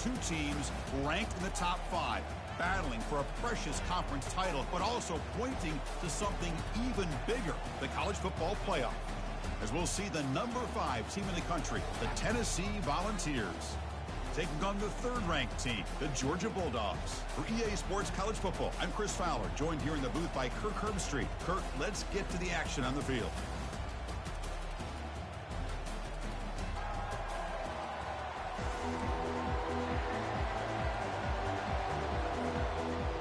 two teams ranked in the top 5, battling for a precious conference title, but also pointing to something even bigger, the college football playoff. As we'll see the number 5 team in the country, the Tennessee Volunteers, taking on the 3rd-ranked team, the Georgia Bulldogs. For EA Sports College Football, I'm Chris Fowler, joined here in the booth by Kirk Herbstreit. Kirk, let's get to the action on the field.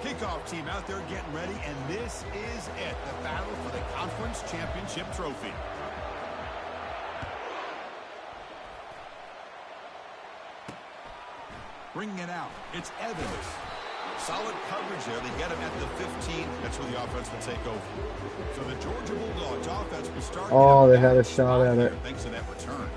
Kickoff team out there getting ready, and this is it, the battle for the conference championship trophy. Bringing it out, it's Evans. Solid coverage there. They get him at the 15. That's where the offense will take over. So the Georgia Bulldogs offense will start. Oh, they had a shot at it. Thanks to that return.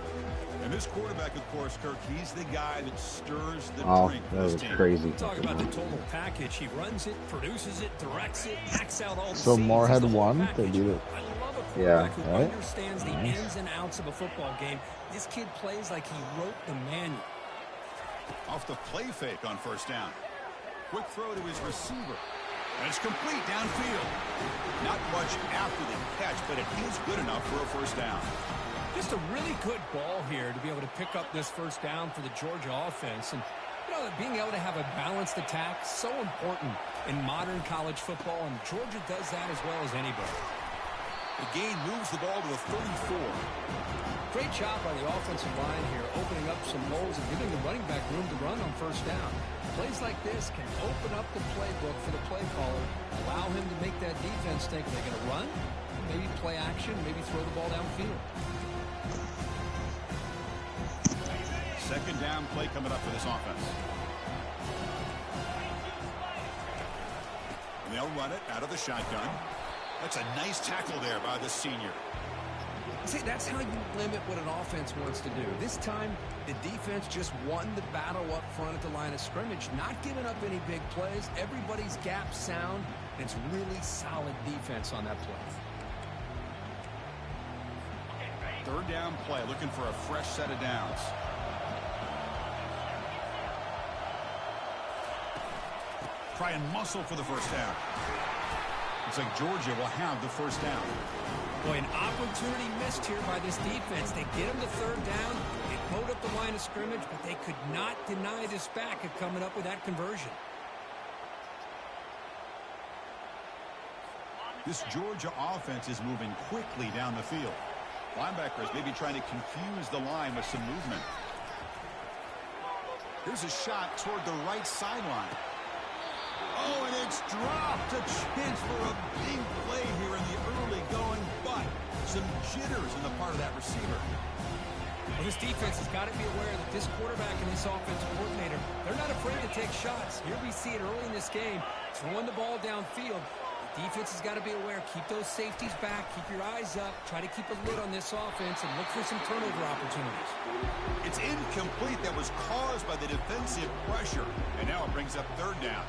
And this quarterback, of course, Kirk, he's the guy that stirs the drink. That was crazy. Talk about the total package. He runs it, produces it, directs it, acts out all the So scenes. Moorhead won. They do it. I love a quarterback who right? understands the ins and outs of a football game. This kid plays like he wrote the manual. Off the play fake on first down. Quick throw to his receiver. And it's complete downfield. Not much after the catch, but it is good enough for a first down. Just a really good ball here to be able to pick up this first down for the Georgia offense. And, you know, being able to have a balanced attack, so important in modern college football, and Georgia does that as well as anybody. The gain moves the ball to the 34. Great job by the offensive line here, opening up some holes and giving the running back room to run on first down. Plays like this can open up the playbook for the play caller, allow him to make that defense think they're going to run, maybe play action, maybe throw the ball downfield. Second down play coming up for this offense. And they'll run it out of the shotgun. That's a nice tackle there by the senior. See, that's how you limit what an offense wants to do. This time, the defense just won the battle up front at the line of scrimmage, not giving up any big plays. Everybody's gap sound, and it's really solid defense on that play. Third down play, looking for a fresh set of downs. Try and muscle for the first down. Looks like Georgia will have the first down. Boy, an opportunity missed here by this defense. They get him to third down. They pulled up the line of scrimmage, but they could not deny this back of coming up with that conversion. This Georgia offense is moving quickly down the field. Linebackers maybe trying to confuse the line with some movement. Here's a shot toward the right sideline. Oh, and it's dropped. A chance for a big play here in the early going, but some jitters on the part of that receiver. Well, this defense has got to be aware that this quarterback and this offensive coordinator, they're not afraid to take shots. Here we see it early in this game, throwing the ball downfield. The defense has got to be aware. Keep those safeties back. Keep your eyes up. Try to keep a lid on this offense and look for some turnover opportunities. It's incomplete. That was caused by the defensive pressure, and now it brings up third down.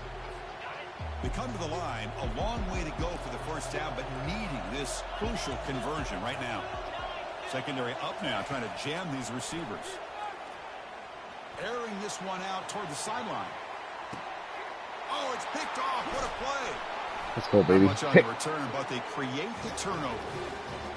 They come to the line, a long way to go for the first down, but needing this crucial conversion right now. Secondary up now, trying to jam these receivers. Airing this one out toward the sideline. Oh, it's picked off. What a play. Let's go, baby. Not much on the return, but they create the turnover.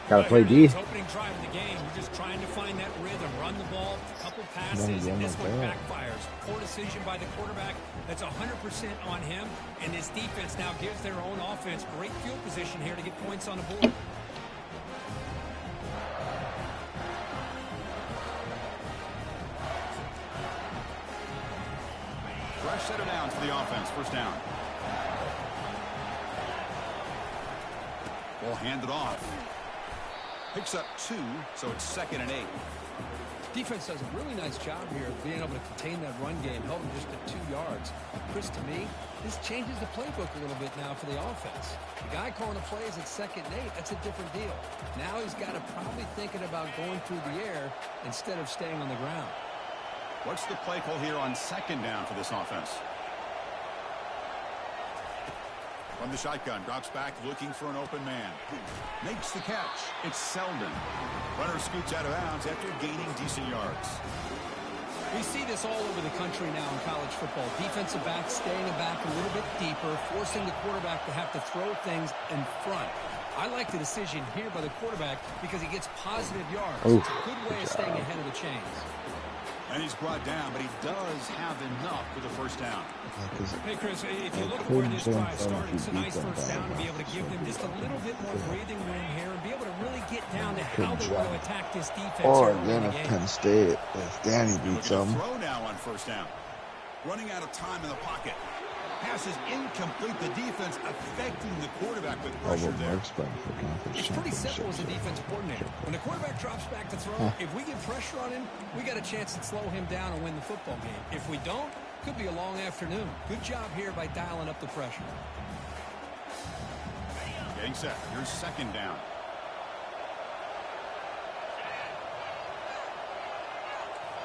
Gotta play D. Opening drive of the game, you're just trying to find that rhythm, run the ball, a couple passes, and this one backfires. Poor decision by the quarterback. That's 100% on him, and this defense now gives their own offense great field position here to get points on the board. Fresh set of downs for the offense. First down. Ball handed off. Picks up 2, so it's 2nd and 8. Defense does a really nice job here of being able to contain that run game, held them just at 2 yards. Chris, to me, this changes the playbook a little bit now for the offense. The guy calling the plays at 2nd and 8, that's a different deal. Now he's got to probably thinking about going through the air instead of staying on the ground. What's the play call here on 2nd down for this offense? From the shotgun, drops back, looking for an open man. Makes the catch. It's Selden. Runner scoots out of bounds after gaining decent yards. We see this all over the country now in college football. Defensive backs staying back a little bit deeper, forcing the quarterback to have to throw things in front. I like the decision here by the quarterback because he gets positive yards. Oof, it's a good way of staying ahead of the chains. And he's brought down, but he does have enough for the first down. Hey, Chris, if you look at where this drive started, it's a nice first down to be able to give them just a little bit more breathing room here and be able to really get down to how they want to attack this defense. Or again, if Penn State, if Danny beats them. Throw now on first down. Running out of time in the pocket. Pass is incomplete. The defense affecting the quarterback with pressure there. It's pretty simple as a defense coordinator. When the quarterback drops back to throw, if we get pressure on him, we got a chance to slow him down and win the football game. If we don't, could be a long afternoon. Good job here by dialing up the pressure. Getting set. Here's second down.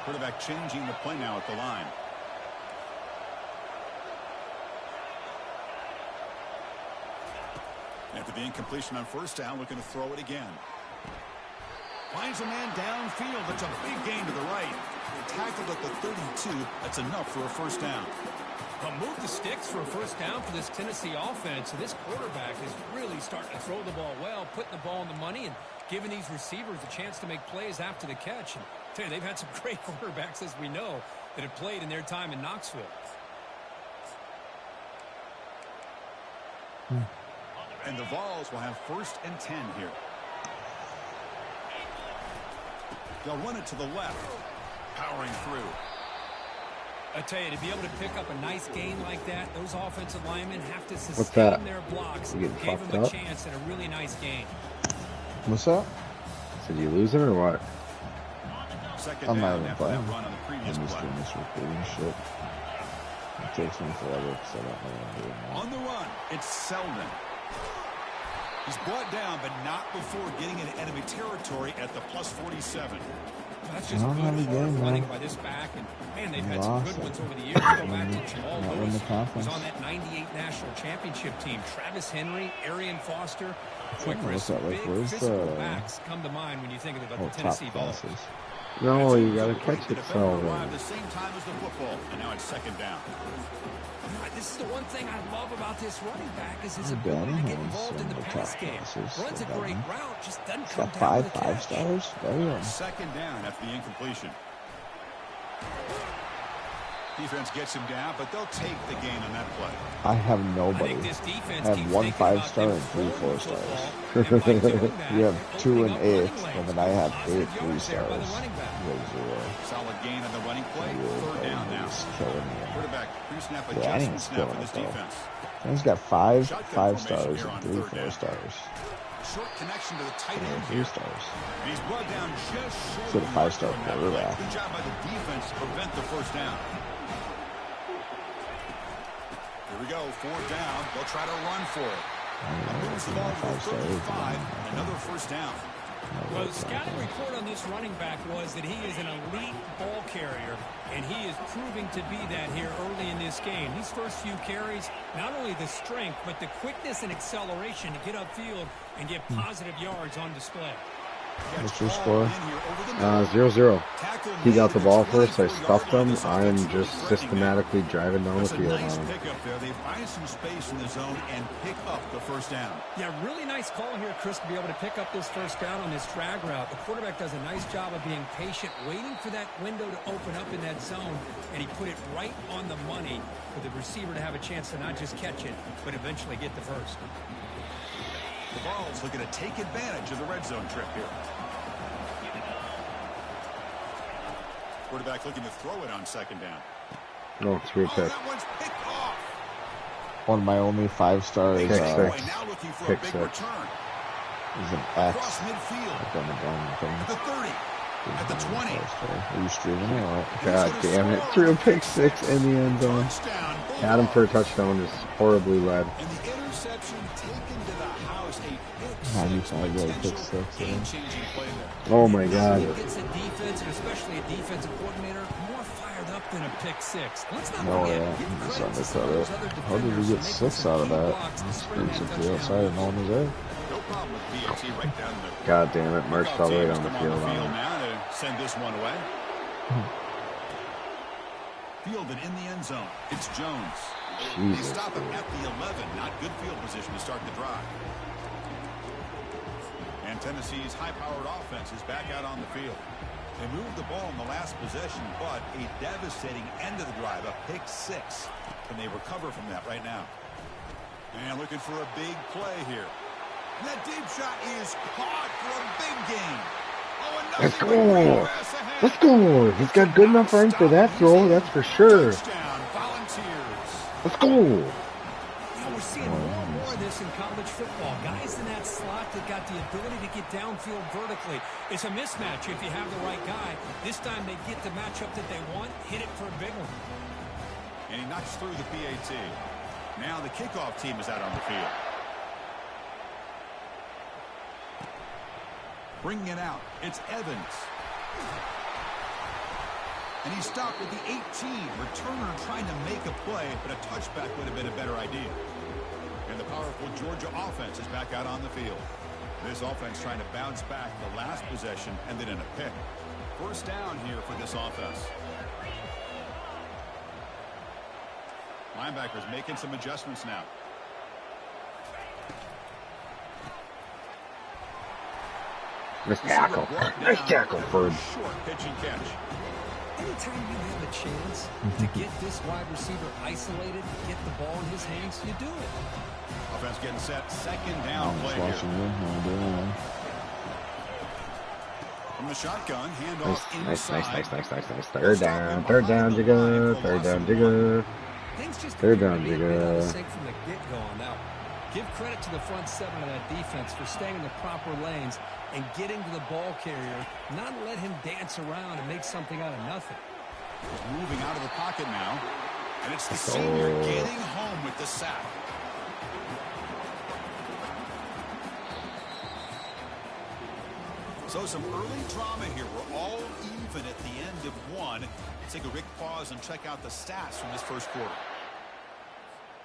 Quarterback changing the play now at the line. After the incompletion on first down, looking to throw it again. Finds a man downfield. That's a big gain to the right. Tackled at the 32. That's enough for a first down. Move the sticks for a first down for this Tennessee offense. And this quarterback is really starting to throw the ball well, putting the ball on the money, and giving these receivers a chance to make plays after the catch. And I tell you, they've had some great quarterbacks, as we know, that have played in their time in Knoxville. And the Vols will have 1st and 10 here. They'll run it to the left. Powering through. I tell you, to be able to pick up a nice gain like that, those offensive linemen have to sustain their blocks. Give them a chance at a really nice gain. What's up? Did you lose him or what? Second down after that run on the previous I'm just play. doing this recording shit. It takes me forever because I don't know what I'm doing now. On the run, it's Selden. He's brought down, but not before getting into enemy territory at the +47. That's just good hard running by this back, and man, they've had some good ones over the years. Go back to Jamal Lewis, who's on that '98 national championship team. Travis Henry, Arian Foster. Boy, Chris, big physical backs come to mind when you think about the Tennessee Vols. No, you gotta catch it, so. The same time as the football, and now it's second down. This is the one thing I love about this running back is his ability to get involved in the pass game. Runs a great route, just doesn't come down with the catch. 5 stars? Damn. Second down after the incompletion. Defense gets him down, but they'll take the gain on that play. I have nobody. I have 1 5-star and 3 4-stars. You have 2 and 8, and then I have 8 3-stars. Solid gain on the running play. Third down now. Quarterback pre-snap adjustment snap for this defense. He's got 5 5-stars and 3 4-stars. Short connection to the tight end 3 stars. And he's brought down just short. So the 5-star quarterback. Good job by the defense to prevent the first down. Here we go, 4th down. They'll try to run for it. Moves the ball to the 35. Another first down. Well, the scouting report on this running back was that he is an elite ball carrier, and he is proving to be that here early in this game. These first few carries, not only the strength, but the quickness and acceleration to get upfield and get positive yards on display. What's your score? 0-0. He got the ball first. I stuffed him. I'm just systematically driving down the field. Nice pickup there. They find some space in the zone and pick up the first down. Yeah, really nice call here, Chris, to be able to pick up this first down on this drag route. The quarterback does a nice job of being patient, waiting for that window to open up in that zone, and he put it right on the money for the receiver to have a chance to not just catch it, but eventually get the first. The Vols looking to take advantage of the red zone trip here. Quarterback looking to throw it on second down. No, it's real pick. That one's picked off. One of my only 5 stars Pick is Now six. looking for Pick a big six. return. an Across X. midfield. I've done the wrong thing. At the 30. At the 20. Are you streaming it or what? God damn it. Threw a pick 6 in the end zone. Touchdown. Had him for a touchdown, just horribly led. And the interception taken to the house. A pick 95 six. yard pick Potential 6. Yeah. game-changing play there. Oh my god. Gets a defense, and especially a defensive coordinator, more fired up than a pick 6. Let's not No, forget, yeah, give he's credit to some of undercutted. those other How did we defenders get making 6 some out of key that? blocks to That's spring pretty that secure. touchdown. Sorry, no one was there. No problem with BFT right down the middle. God damn it. March fell right on the Come field. now to send this one away. Fielded in the end zone. It's Jones. They stop him at the 11. Not good field position to start the drive. And Tennessee's high-powered offense is back out on the field. They moved the ball in the last possession, but a devastating end of the drive, a pick 6. Can they recover from that right now? And looking for a big play here. And that deep shot is caught for a big gain. Oh, let's go! Let's go! He's got good enough arm for that throw, that's for sure. Let's go! We're seeing more and more of this in college football. Guys in that slot that got the ability to get downfield vertically. It's a mismatch if you have the right guy. This time they get the matchup that they want, hit it for a big one. And he knocks through the PAT. Now the kickoff team is out on the field. Bringing it out, it's Evans. And he stopped at the 18. Returner trying to make a play, but a touchback would have been a better idea. And the powerful Georgia offense is back out on the field. This offense trying to bounce back the last possession and then in a pick. First down here for this offense. Linebackers making some adjustments now. Nice tackle. Nice tackle, Bird. Short pitch and catch. Anytime you have a chance to get this wide receiver isolated, get the ball in his hands, you do it. Offense getting set. Second down play here. From the shotgun, handoff inside. Nice. Third down, Jigga. Third down, Jigga. Things just Third down, from Jigga. the get-go on that one. Give credit to the front seven of that defense for staying in the proper lanes and getting to the ball carrier, not let him dance around and make something out of nothing. He's moving out of the pocket now, and it's the senior getting home with the sack. So some early drama here. We're all even at the end of one. Let's take a quick pause and check out the stats from this first quarter.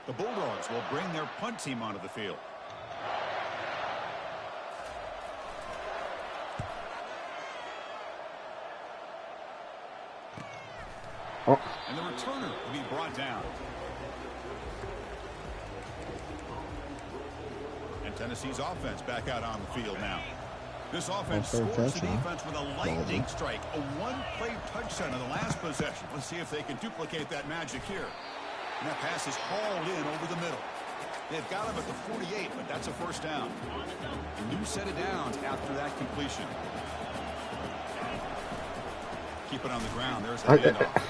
The Bulldogs will bring their punt team onto the field. Oh. And the returner will be brought down. And Tennessee's offense back out on the field now. This offense scores the defense with a lightning strike. A one-play touchdown in the last possession. Let's see if they can duplicate that magic here. And that pass is hauled in over the middle. They've got him at the 48, but that's a first down. A new set of downs after that completion. Keep it on the ground. There's the handoff.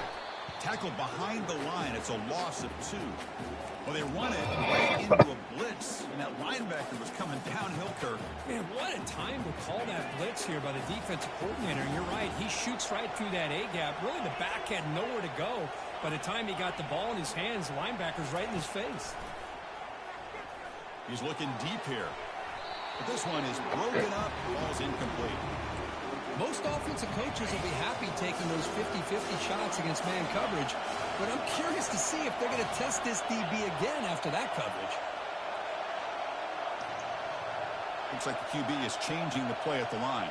Tackled behind the line. It's a loss of 2. Well, they run it right into a blitz, and that linebacker was coming downhill, Kirk. Man, what a time to call that blitz here by the defensive coordinator. And you're right, he shoots right through that A-gap. Really, the back had nowhere to go. By the time he got the ball in his hands, the linebacker's right in his face. He's looking deep here. But this one is broken up. Ball's incomplete. Most offensive coaches will be happy taking those 50-50 shots against man coverage. But I'm curious to see if they're going to test this DB again after that coverage. Looks like the QB is changing the play at the line.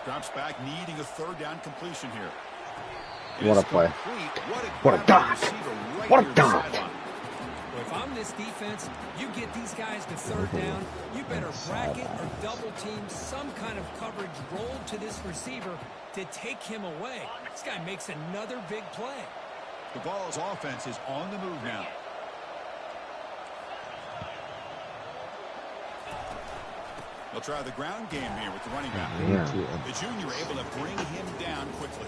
Drops back, needing a third down completion here. What a play. What a dot. What a dot. Well, if I'm this defense, you get these guys to third down, you better bracket or double team some kind of coverage roll to this receiver to take him away. This guy makes another big play. The Vols offense is on the move now. They'll try the ground game here with the running back. The junior able to bring him down quickly.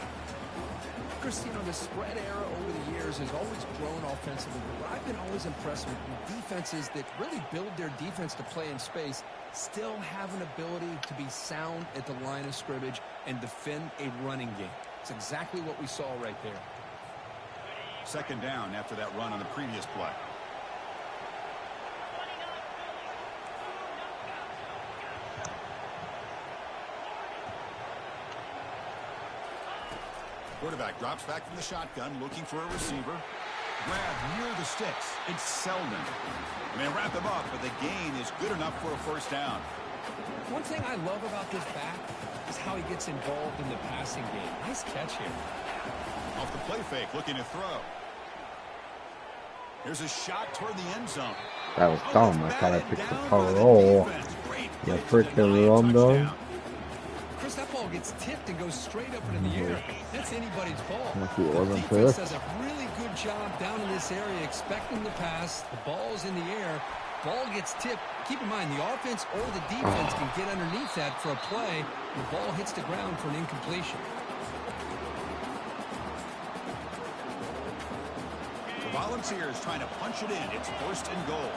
Christine, the spread era over the years has always grown offensively, but I've been always impressed with defenses that really build their defense to play in space, still have an ability to be sound at the line of scrimmage and defend a running game. It's exactly what we saw right there. Second down after that run on the previous play. Quarterback drops back from the shotgun, looking for a receiver. Grab near the sticks. It's Selden. And they wrap him up, but the gain is good enough for a first down. One thing I love about this back is how he gets involved in the passing game. Nice catch here. A off the play fake, looking to throw. Here's a shot toward the end zone. That was dumb. I thought I picked the roll. Yeah, freaking Rondo. Chris, that ball gets tipped and goes straight up into the air. That's anybody's ball. If it wasn't the defense picked. does a really good job down in this area, expecting the pass. The ball's in the air. Ball gets tipped. Keep in mind, the offense or the defense can get underneath that for a play. The ball hits the ground for an incompletion. The Volunteers trying to punch it in. It's 1st and goal.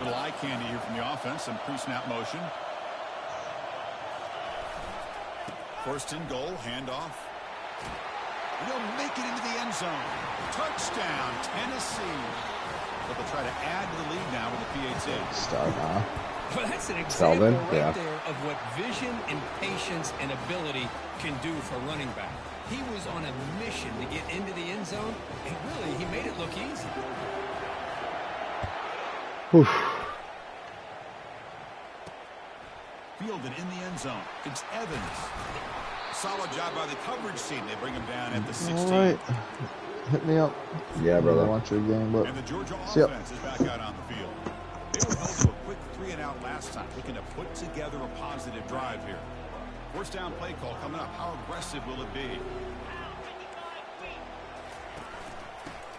Little eye candy here from the offense. Some pre-snap motion. 1st and goal. Handoff. They'll make it into the end zone. Touchdown, Tennessee. But they'll try to add to the lead now with the PAT. Start now. Well, that's an example right yeah. there of what vision and patience and ability can do for a running back. He was on a mission to get into the end zone, and really, he made it look easy. Whew. Fielded in the end zone. It's Evans. Solid job by the coverage team. They bring him down at the 16. All right. Hit me up. Yeah, brother. I want your game, but And the Georgia offense is back out on the field. They were held to a quick 3-and-out last time, looking to put together a positive drive here. 1st down play call coming up. How aggressive will it be?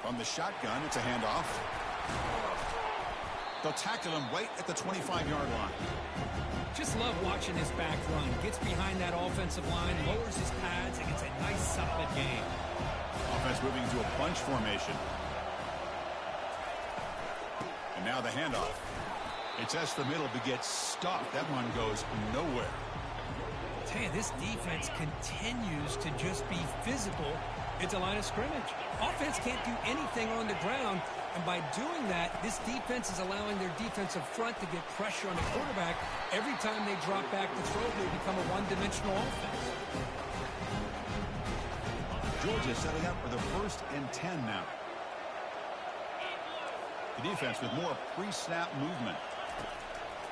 From the shotgun, it's a handoff. They'll tackle him right at the 25-yard line. Just love watching his back run. Gets behind that offensive line, lowers his pads, and gets a nice, solid gain. Offense moving to a bunch formation. And now the handoff. It's S the middle, but gets stopped. That one goes nowhere. I tell you, this defense continues to just be physical at the line of scrimmage. Offense can't do anything on the ground, and by doing that, this defense is allowing their defensive front to get pressure on the quarterback. Every time they drop back to throw, they become a one-dimensional offense. Georgia setting up for the 1st and 10 now. The defense with more pre-snap movement.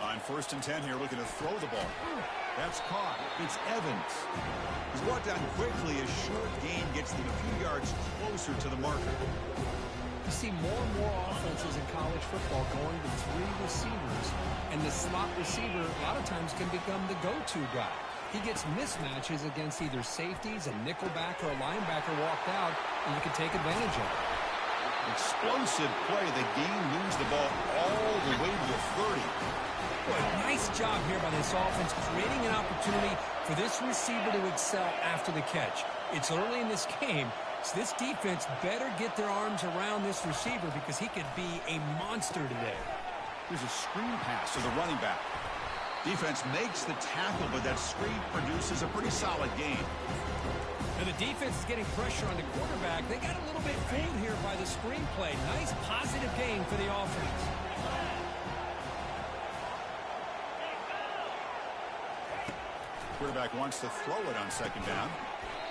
On 1st and 10 here, looking to throw the ball. That's caught. It's Evans. He's brought down quickly. A short gain gets them a few yards closer to the marker. You see more and more offenses in college football going to 3 receivers, and the slot receiver a lot of times can become the go-to guy. He gets mismatches against either safeties, a nickelback, or a linebacker walked out, and you can take advantage of it. Explosive play. The game moves the ball all the way to the 30. Boy, nice job here by this offense, creating an opportunity for this receiver to excel after the catch. It's early in this game, so this defense better get their arms around this receiver because he could be a monster today. Here's a screen pass to the running back. Defense makes the tackle, but that screen produces a pretty solid gain. And the defense is getting pressure on the quarterback. They got a little bit fooled here by the screen play. Nice positive gain for the offense. Quarterback wants to throw it on 2nd down.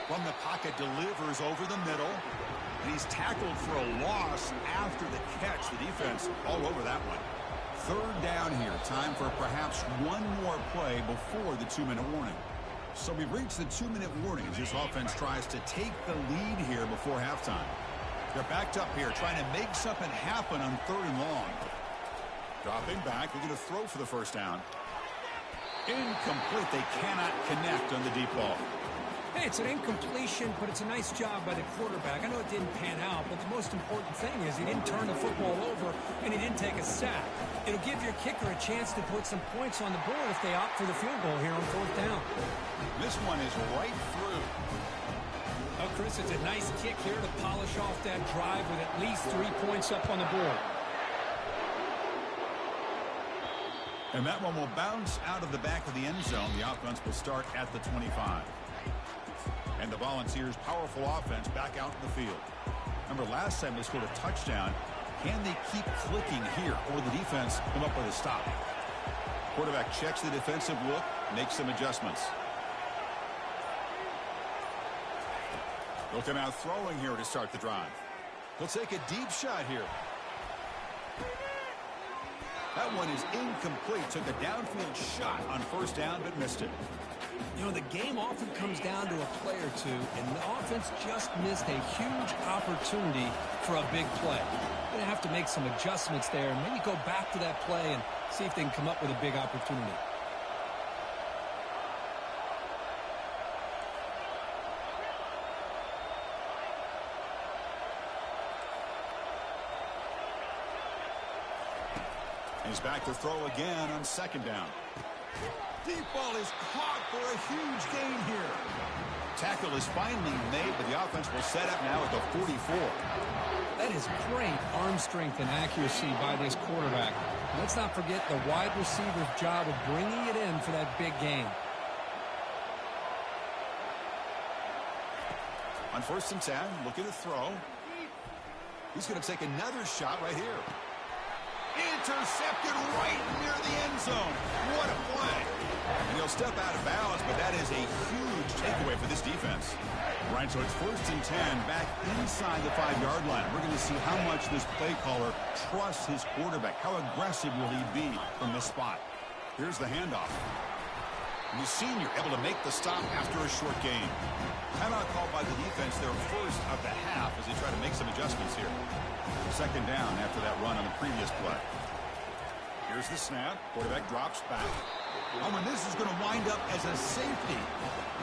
From the pocket, delivers over the middle. And he's tackled for a loss after the catch. The defense all over that one. 3rd down here. Time for perhaps one more play before the 2-minute warning. So we've reached the 2-minute warning as this offense tries to take the lead here before halftime. They're backed up here, trying to make something happen on 3rd and long. Dropping back, looking to throw for the 1st down. Incomplete. They cannot connect on the deep ball. Hey, it's an incompletion, but it's a nice job by the quarterback. I know it didn't pan out, but the most important thing is he didn't turn the football over and he didn't take a sack. It'll give your kicker a chance to put some points on the board if they opt for the field goal here on 4th down. This one is right through. Oh, Chris, it's a nice kick here to polish off that drive with at least 3 points up on the board. And that one will bounce out of the back of the end zone. The offense will start at the 25. And the Volunteers' powerful offense back out in the field. Remember, last time they scored a touchdown. Can they keep clicking here, or the defense come up with a stop? Quarterback checks the defensive look, makes some adjustments. They'll come out throwing here to start the drive. They'll take a deep shot here. That one is incomplete. Took a downfield shot on 1st down, but missed it. You know, the game often comes down to a play or two, and the offense just missed a huge opportunity for a big play. Going to have to make some adjustments there and maybe go back to that play and see if they can come up with a big opportunity. He's back to throw again on second down. Deep ball is caught for a huge gain here. Tackle is finally made, but the offense will set up now at the 44. That is great arm strength and accuracy by this quarterback. Let's not forget the wide receiver's job of bringing it in for that big gain. On 1st and 10, looking to throw. He's going to take another shot right here. Intercepted right near the end zone. What a play. And he'll step out of bounds, but that is a huge takeaway for this defense. Right, so it's 1st and 10 back inside the 5-yard line. We're going to see how much this play caller trusts his quarterback. How aggressive will he be from this spot? Here's the handoff. And the senior able to make the stop after a short gain. Timeout called by the defense, their first of the half as they try to make some adjustments here. 2nd down after that run on the previous play. Here's the snap. Quarterback drops back. Oh, and this is going to wind up as a safety.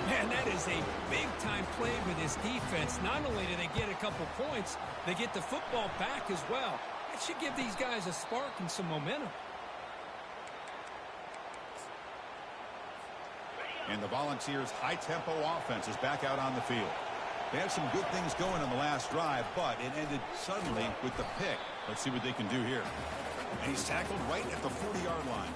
Man, that is a big-time play for this defense. Not only do they get a couple points, they get the football back as well. That should give these guys a spark and some momentum. And the Volunteers' high-tempo offense is back out on the field. They had some good things going on the last drive, but it ended suddenly with the pick. Let's see what they can do here. And he's tackled right at the 40-yard line.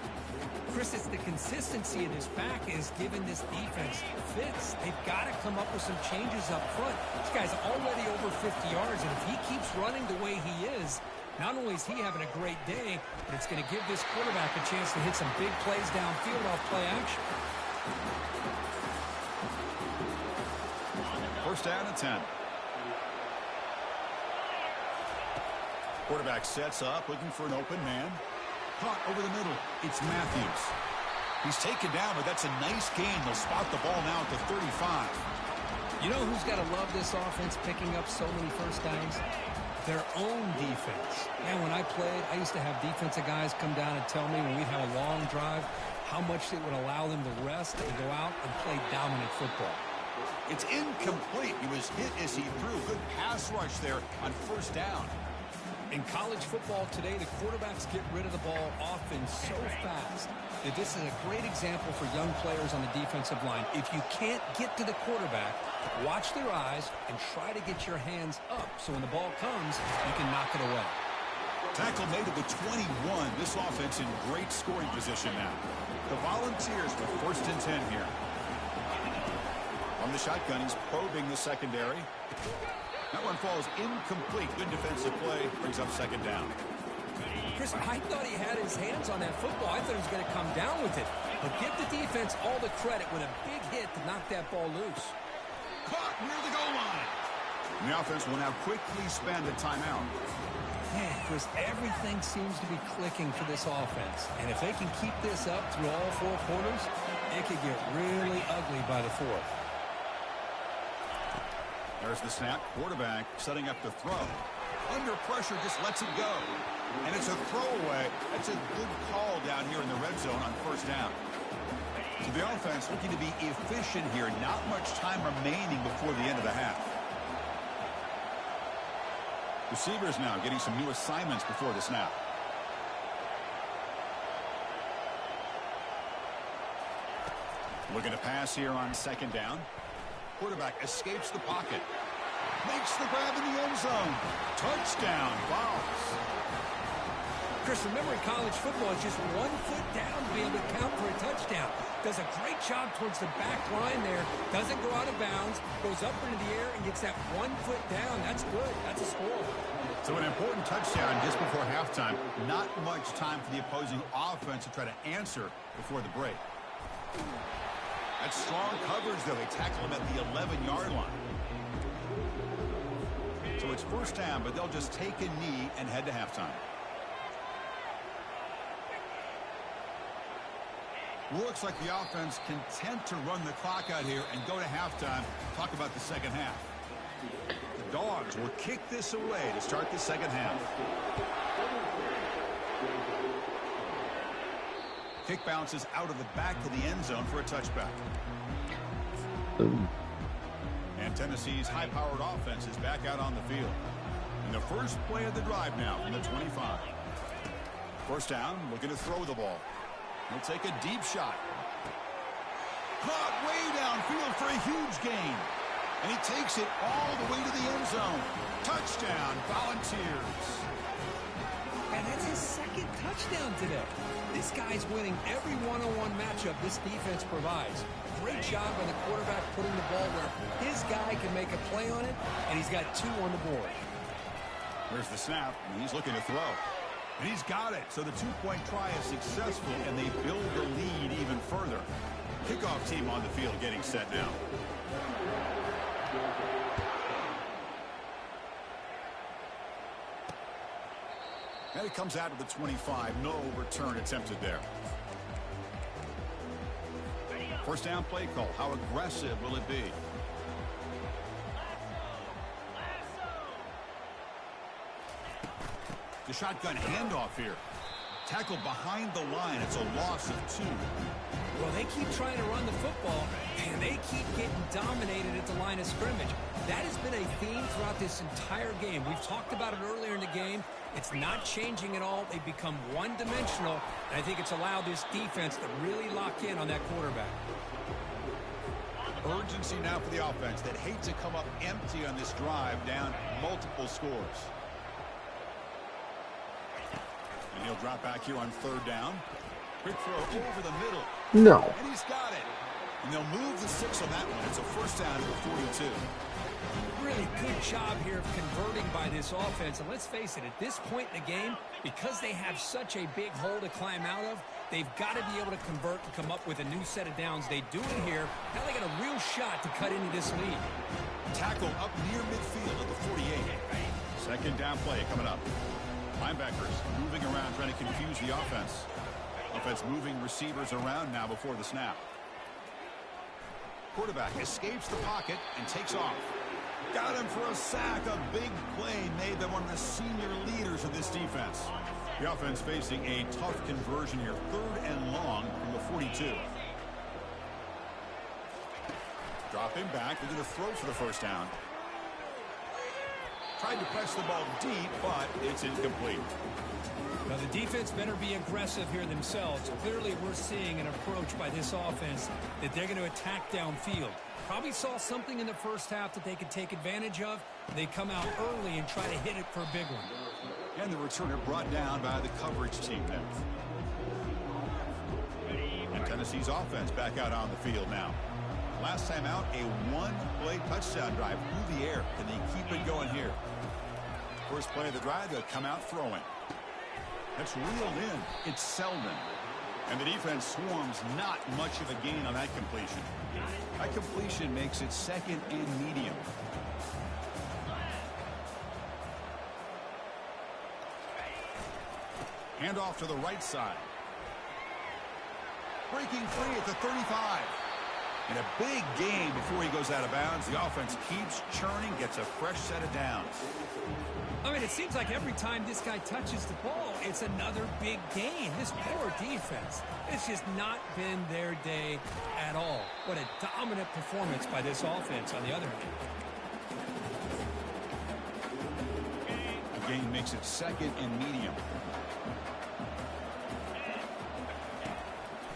Chris, it's the consistency of this back is giving this defense fits. They've got to come up with some changes up front. This guy's already over 50 yards, and if he keeps running the way he is, not only is he having a great day, but it's going to give this quarterback a chance to hit some big plays downfield off play action. 1st down and 10. Quarterback sets up, looking for an open man. Caught over the middle. It's Matthews. He's taken down, but that's a nice gain. They'll spot the ball now at the 35. You know who's got to love this offense picking up so many first downs? Their own defense. Yeah, when I played, I used to have defensive guys come down and tell me when we'd have a long drive how much it would allow them to rest and go out and play dominant football. It's incomplete. He was hit as he threw. Good pass rush there on 1st down. In college football today, the quarterbacks get rid of the ball often so fast that this is a great example for young players on the defensive line. If you can't get to the quarterback, watch their eyes and try to get your hands up so when the ball comes, you can knock it away. Tackle made at the 21. This offense in great scoring position now. The Volunteers with 1st and 10 here. On the shotgun, he's probing the secondary. That one falls incomplete. Good defensive play. Brings up 2nd down. Chris, I thought he had his hands on that football. I thought he was going to come down with it. But give the defense all the credit with a big hit to knock that ball loose. Caught near the goal line. And the offense will now quickly spend a timeout. Man, Chris, everything seems to be clicking for this offense. And if they can keep this up through all 4 quarters, it could get really ugly by the 4th. There's the snap. Quarterback setting up the throw. Under pressure, just lets it go. And it's a throwaway. That's a good call down here in the red zone on 1st down. So the offense looking to be efficient here. Not much time remaining before the end of the half. Receivers now getting some new assignments before the snap. Looking to pass here on 2nd down. Quarterback escapes the pocket. Makes the grab in the end zone. Touchdown, Vols. Chris, remember in college football, it's just 1 foot down to be able to count for a touchdown. Does a great job towards the back line there. Doesn't go out of bounds. Goes up into the air and gets that 1 foot down. That's good. That's a score. So an important touchdown just before halftime. Not much time for the opposing offense to try to answer before the break. That's strong coverage, though. They tackle him at the 11-yard line. So it's 1st down, but they'll just take a knee and head to halftime. Looks like the offense content to run the clock out here and go to halftime. Talk about the second half. The Dogs will kick this away to start the second half. Kick bounces out of the back of the end zone for a touchback. And Tennessee's high-powered offense is back out on the field. And the first play of the drive now from the 25. First down, looking to throw the ball. He'll take a deep shot. Caught way downfield for a huge gain. And he takes it all the way to the end zone. Touchdown, Volunteers. And that's his second touchdown today. This guy's winning every one-on-one matchup this defense provides. Great job by the quarterback putting the ball where his guy can make a play on it, and he's got 2 on the board. There's the snap, and he's looking to throw. And he's got it. So the 2-point try is successful, and they build the lead even further. Kickoff team on the field getting set now. And it comes out of the 25. No return attempted there. First down play call. How aggressive will it be? The shotgun handoff here. Tackled behind the line. It's a loss of 2. Well, they keep trying to run the football, and they keep getting dominated at the line of scrimmage. That has been a theme throughout this entire game. We've talked about it earlier in the game. It's not changing at all. They've become one-dimensional, and I think it's allowed this defense to really lock in on that quarterback. Urgency now for the offense that hate to come up empty on this drive, down multiple scores. And he'll drop back here on third down. Quick throw over the middle. No. And he's got it. And they'll move the 6 on that one. It's a first down to the 42. Really good job here of converting by this offense. And let's face it, at this point in the game, because they have such a big hole to climb out of, they've got to be able to convert and come up with a new set of downs. They do it here. Now they got a real shot to cut into this lead. Tackle up near midfield at the 48. Second down play coming up. Linebackers moving around, trying to confuse the offense. Offense moving receivers around now before the snap. Quarterback escapes the pocket and takes off. Got him for a sack. A big play made them one of the senior leaders of this defense. The offense facing a tough conversion here. 3rd and long from the 42. Dropping back. They're going to throw for the first down. Tried to press the ball deep, but it's incomplete. Now the defense better be aggressive here themselves. Clearly we're seeing an approach by this offense that they're going to attack downfield. Probably saw something in the first half that they could take advantage of. They come out early and try to hit it for a big one. And the returner brought down by the coverage team now. And Tennessee's offense back out on the field now. Last time out, a 1-play touchdown drive through the air. Can they keep it going here? First play of the drive, they'll come out throwing. That's reeled in. It's Selden. And the defense swarms not much of a gain on that completion. That completion makes it 2nd and medium. Handoff to the right side. Breaking free at the 35. And a big gain before he goes out of bounds. The offense keeps churning, gets a fresh set of downs. I mean, it seems like every time this guy touches the ball, it's another big gain. This poor defense, it's just not been their day at all. What a dominant performance by this offense on the other hand. The gain makes it 2nd and medium.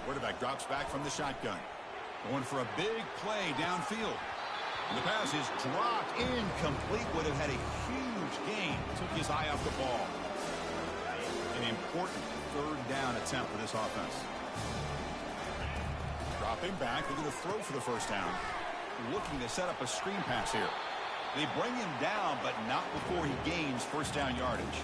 Quarterback drops back from the shotgun. Going for a big play downfield. And the pass is dropped incomplete. Would have had a huge gain. Took his eye off the ball. An important 3rd down attempt for this offense. Dropping back. They're going to throw for the first down. Looking to set up a screen pass here. They bring him down, but not before he gains first down yardage.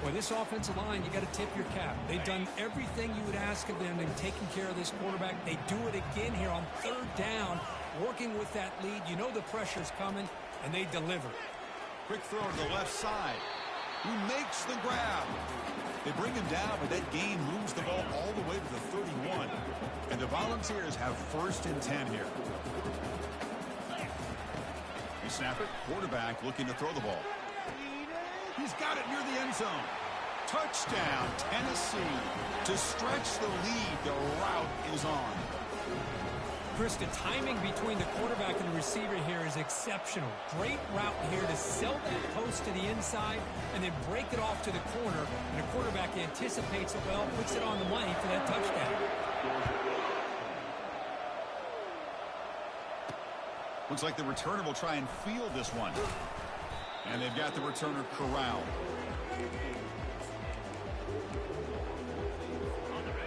Well, this offensive line, you got to tip your cap. They've done everything you would ask of them in taking care of this quarterback. They do it again here on 3rd down, working with that lead. You know the pressure's coming, and they deliver. Quick throw to the left side. He makes the grab. They bring him down, but that gain moves the ball all the way to the 31. And the Volunteers have 1st and 10 here. They snap it. Quarterback looking to throw the ball. He's got it near the end zone. Touchdown, Tennessee. To stretch the lead, the route is on. Chris, the timing between the quarterback and the receiver here is exceptional. Great route here to sell that post to the inside and then break it off to the corner. And the quarterback anticipates it well, puts it on the money for that touchdown. Looks like the returner will try and field this one. And they've got the returner corralled.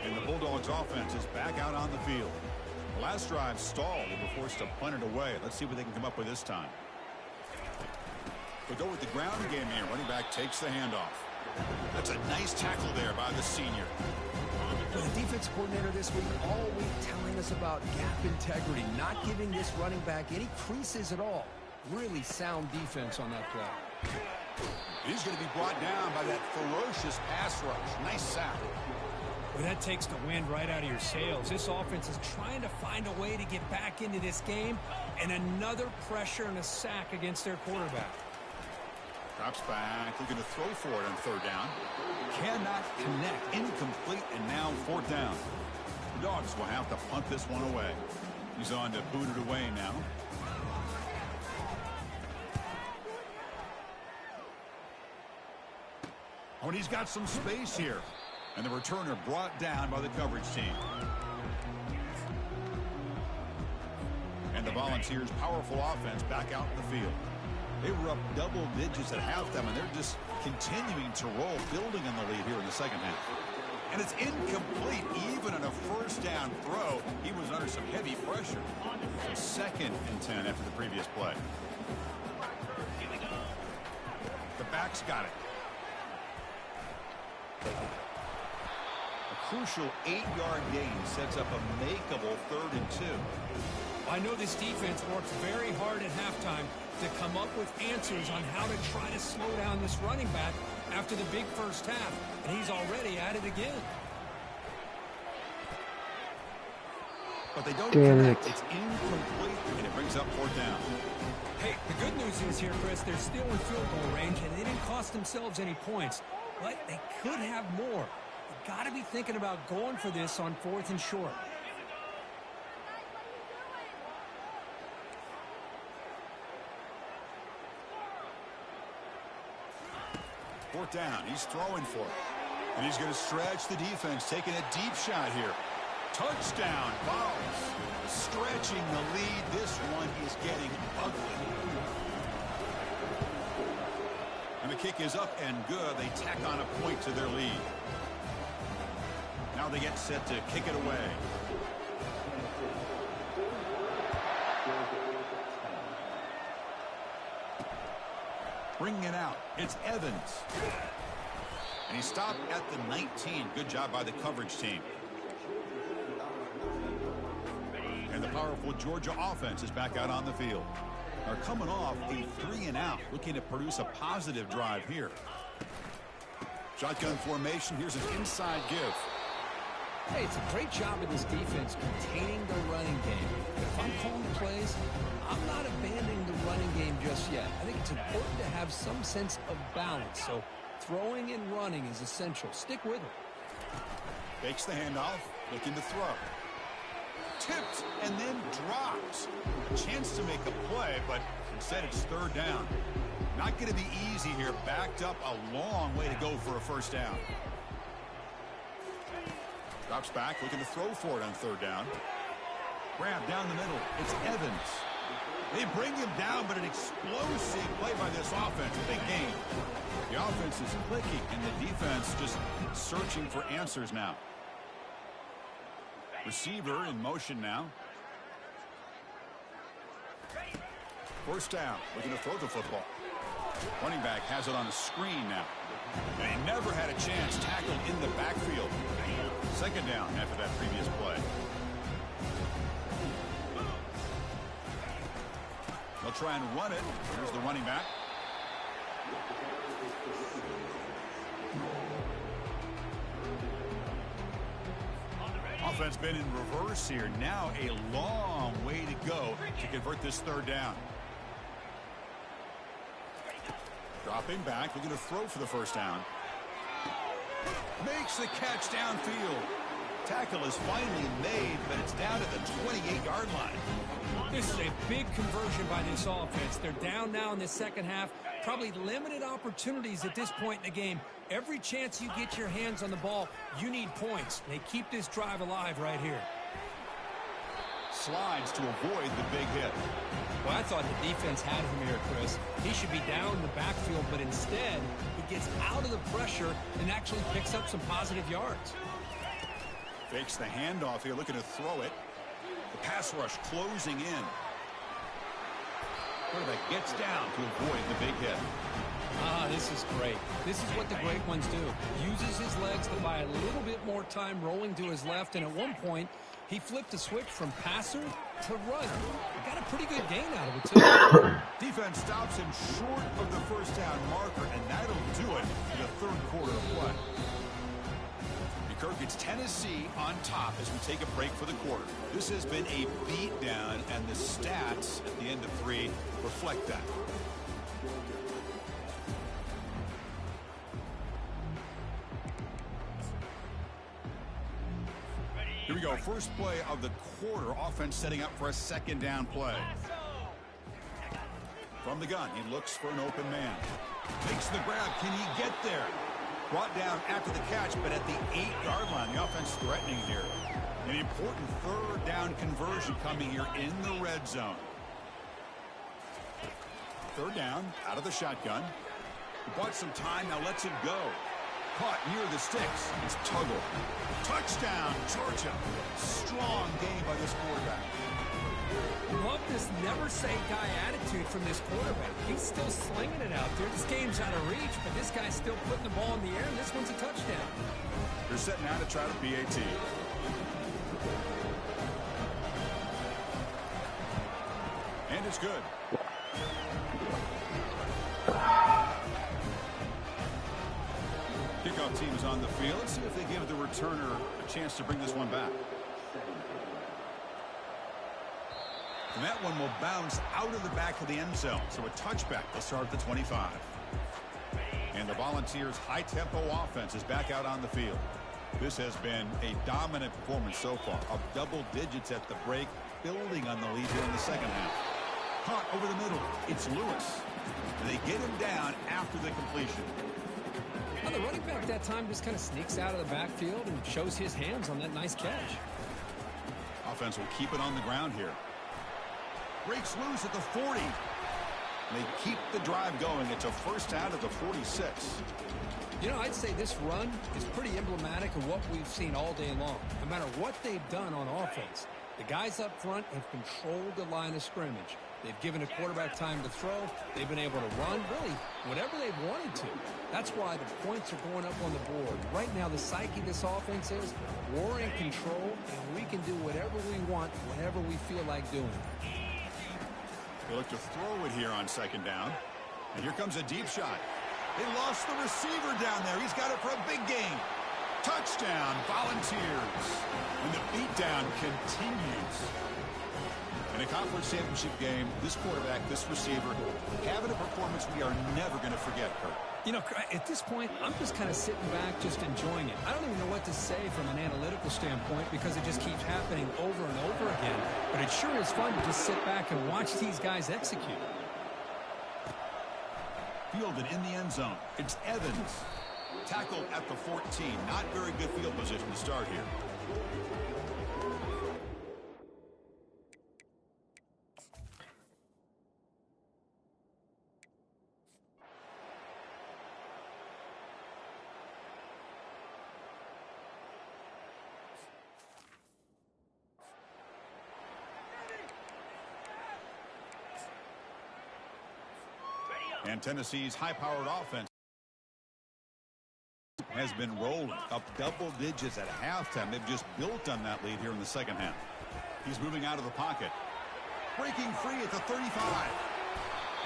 And the Bulldogs offense is back out on the field. The last drive stalled. They were forced to punt it away. Let's see what they can come up with this time. We'll go with the ground game here. Running back takes the handoff. That's a nice tackle there by the senior. The defense coordinator this week all week telling us about gap integrity, not giving this running back any creases at all. Really sound defense on that play. He's going to be brought down by that ferocious pass rush. Nice sack. Well, that takes the wind right out of your sails. This offense is trying to find a way to get back into this game, and another pressure and a sack against their quarterback. Drops back, looking to throw for it on 3rd down. Cannot connect, incomplete, and now 4th down. The Dogs will have to punt this one away. He's on to boot it away now. Oh, and he's got some space here. And the returner brought down by the coverage team. And the Volunteers' powerful offense back out in the field. They were up double digits at halftime, and they're just continuing to roll, building on the lead here in the second half. And it's incomplete, even on a 1st down throw. He was under some heavy pressure. So 2nd and 10 after the previous play. The back's got it. A crucial 8-yard gain sets up a makeable 3rd and 2. I know this defense works very hard at halftime to come up with answers on how to try to slow down this running back after the big first half, and he's already at it again. But they don't connect. It's incomplete, and it brings up 4th down. Hey, the good news is here, Chris, they're still in field goal range, and they didn't cost themselves any points, but they could have more. You've got to be thinking about going for this on 4th and short. Fourth down. He's throwing for it. And he's going to stretch the defense, taking a deep shot here. Touchdown, Vols. Stretching the lead. This one is getting ugly. And the kick is up and good. They tack on a point to their lead. Now they get set to kick it away. Bringing it out. It's Evans. And he stopped at the 19. Good job by the coverage team. And the powerful Georgia offense is back out on the field. They're coming off a 3-and-out, looking to produce a positive drive here. Shotgun formation. Here's an inside give. Hey, it's a great job of this defense containing the running game. If I'm calling the plays, I'm not abandoning the running game just yet. I think it's important to have some sense of balance. So throwing and running is essential. Stick with it. Fakes the handoff, looking to throw. Tipped and then drops. Chance to make a play, but instead it's third down. Not going to be easy here. Backed up a long way to go for a first down. Drops back, looking to throw for it on third down. Grab down the middle. It's Evans. They bring him down, but an explosive play by this offense. Big gain. The offense is clicking, and the defense just searching for answers now. Receiver in motion now. First down. Looking to throw the football. Running back has it on a screen now. And he never had a chance tackled in the backfield. Second down after that previous play. They'll try and run it. Here's the running back. Offense been in reverse here. Now a long way to go to convert this third down. Dropping back, looking to throw for the first down. Makes the catch downfield. Tackle is finally made, but it's down at the 28-yard line. This is a big conversion by this offense. They're down now in the second half. Probably limited opportunities at this point in the game. Every chance you get your hands on the ball, you need points. They keep this drive alive right here. Slides to avoid the big hit. Well, I thought the defense had him here, Chris. He should be down in the backfield, but instead, he gets out of the pressure and actually picks up some positive yards. Fakes the handoff here, looking to throw it. The pass rush closing in. Quarterback gets down to avoid the big hit. This is great. This is what the great ones do. Uses his legs to buy a little bit more time rolling to his left, and at one point, he flipped the switch from passer to runner. Got a pretty good gain out of it, too. Defense stops him short of the first down marker, and that'll do it in the third quarter of play. Kirk, it's Tennessee on top as we take a break for the quarter. This has been a beatdown, and the stats at the end of 3 reflect that. Here we go. First play of the quarter. Offense setting up for a second down play. From the gun, he looks for an open man. Makes the grab. Can he get there? Brought down after the catch, but at the 8-yard line. The offense threatening here. An important third down conversion coming here in the red zone. Third down, out of the shotgun. He bought some time, now lets it go. Caught near the sticks. It's Tuggle. Touchdown, Georgia. Strong game by this quarterback. Love this never-say-die attitude from this quarterback. He's still slinging it out there. This game's out of reach, but this guy's still putting the ball in the air, and this one's a touchdown. They're setting out to try the PAT. And it's good. Kickoff team is on the field. Let's see if they give the returner a chance to bring this one back. And that one will bounce out of the back of the end zone. So a touchback. They'll start at the 25. And the Volunteers' high-tempo offense is back out on the field. This has been a dominant performance so far. Up double digits at the break, building on the lead here in the second half. Caught over the middle. It's Lewis. And they get him down after the completion. Well, the running back that time just kind of sneaks out of the backfield and shows his hands on that nice catch. Offense will keep it on the ground here. Breaks loose at the 40. They keep the drive going. It's a first out of the 46. You know, I'd say this run is pretty emblematic of what we've seen all day long. No matter what they've done on offense, the guys up front have controlled the line of scrimmage. They've given a quarterback time to throw. They've been able to run, really, whatever they've wanted to. That's why the points are going up on the board. Right now, the psyche of this offense is we're in control, and we can do whatever we want, whenever we feel like doing it. They look to throw it here on second down. And here comes a deep shot. They lost the receiver down there. He's got it for a big gain. Touchdown, Volunteers. And the beatdown continues. In a conference championship game, this quarterback, this receiver, having a performance we are never going to forget, Kurt. You know, at this point, I'm just kind of sitting back, just enjoying it. I don't even know what to say from an analytical standpoint because it just keeps happening over and over again. But it sure is fun to just sit back and watch these guys execute. Fielded in the end zone. It's Evans. Tackled at the 14. Not very good field position to start here. And Tennessee's high-powered offense has been rolling up double digits at halftime. They've just built on that lead here in the second half. He's moving out of the pocket. Breaking free at the 35.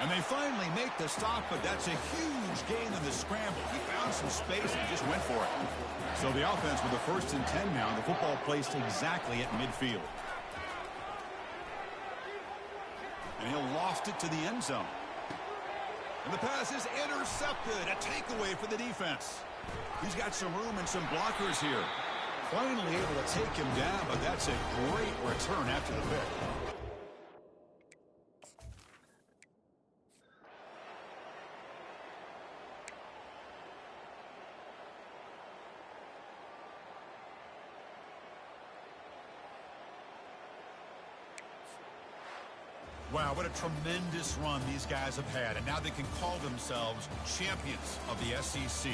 And they finally make the stop, but that's a huge gain in the scramble. He found some space and just went for it. So the offense with the 1st and 10 now, the football placed exactly at midfield. And he'll loft it to the end zone. And the pass is intercepted. A takeaway for the defense. He's got some room and some blockers here. Finally able to take him down, but that's a great return after the pick. Wow, what a tremendous run these guys have had, and now they can call themselves champions of the SEC.